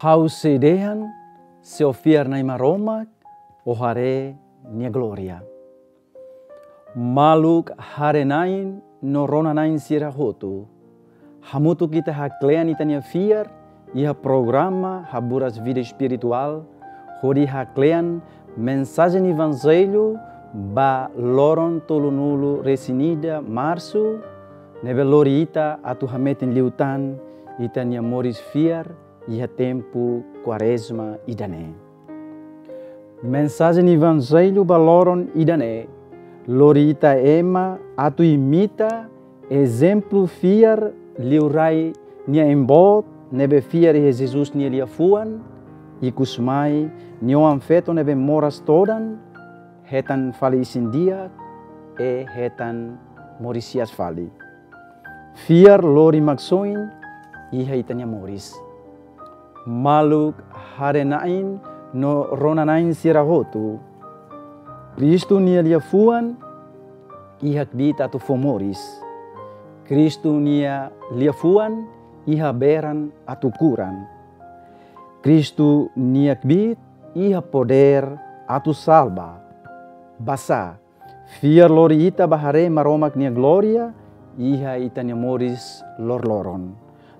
Hausedehan se ofiar na imaromak o hare nia gloria. Maluk harenain no ronanain sirahotu. Hamutu kita haklean itania fiar, iha programa haburas vida espiritual, hori haklean mensagem evangelho ba loron tolunulu resinida março, nebe lorita atu hametin liutan itania moris fiar, iha tempo quaresma idane. Mensagem evangelho ba loron idane, lorita ema atu imita exemplo fiar liurai nia embot nebe fiar e Jesus nia liafuan, ikusmai nio amfeto nebe moras todan, hetan fali isindia e hetan morisias fali. Fiar lori maksoin iha itania moris. Maluk harenain no ronanain sirahotu. Kristu nia liafuan iha kbita tu fomoris. Kristu nia liafuan iha beran atu kuran. Kristu nia kbit iha poder atu salba. Basa, fiar lori ita bahare maromak nia gloria, iha itania moris lor-loron.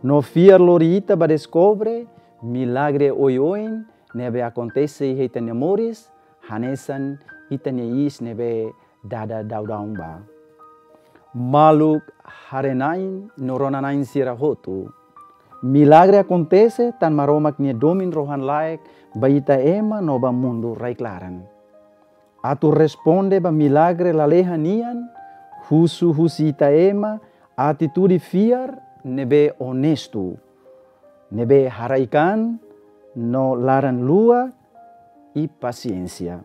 No fiar lori ita badescobre, milagre oi-oin, nebe acontece iha itania moris, hanesan itania is nebe dada daudaumba. Maluk harenain no ronanain sirahotu. Milagre acontece tan maromak nia domin rohan laik, baita ema no ba mundo raiklaran. Atu responde ba milagre laleha nian, husu husita ema, atitude fiar, nebe honesto, nebe haraikan, no laran lua, e paciência.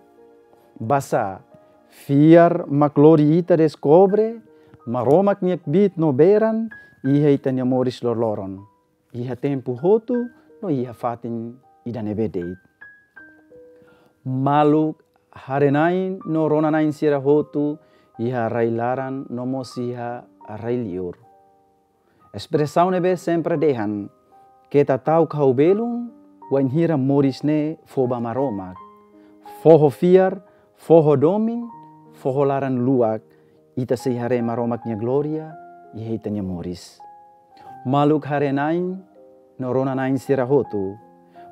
Basa, fiar maklori ita descobre, maromak niak bit no beran, iha ita moris lor-loron. Iha tempo hotu, no iha fatin ida nebedeit. Maluk harenain no ronanain sirahotu, iha railaran no mosiha railiur. Expressão nebe sempre dehan, kita tau kau belum, wain hira moris ne foba maromak. Foho fiar, foho domin, foho laran luak, ita sehare maromaknya gloria, iha itanya moris. Maluk harenain no ronanain sirahotu,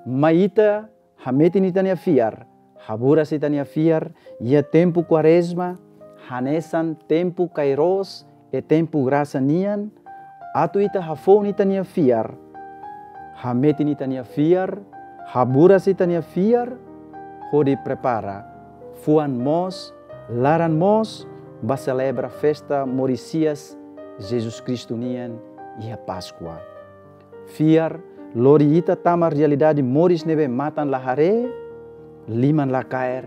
maita hametin itania fiar, haburas itania fiar, ia tempo quaresma, hanesan tempo kairos e tempo graça nian, atu ita hafon itania fiar, hametin itania fiar, haburas itania fiar, hodi prepara, fuan mos, laran mos, ba celebra festa morisias Jesus Cristo nian, iha Páscoa. Fiar, lori ita tama realidade moris nebe matan lahare, liman la caer,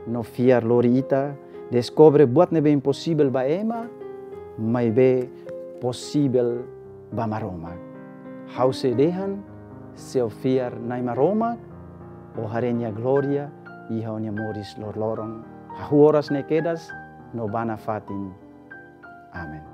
no fiar lori ita, descobre buat nebe impossível ba ema, mai be possível ba maromak. Hause dehan, seu fiar nai maromak, o harenya gloria, iha onia moris lor-loron, hahuoras ne kedas, no bana fatin. Amen.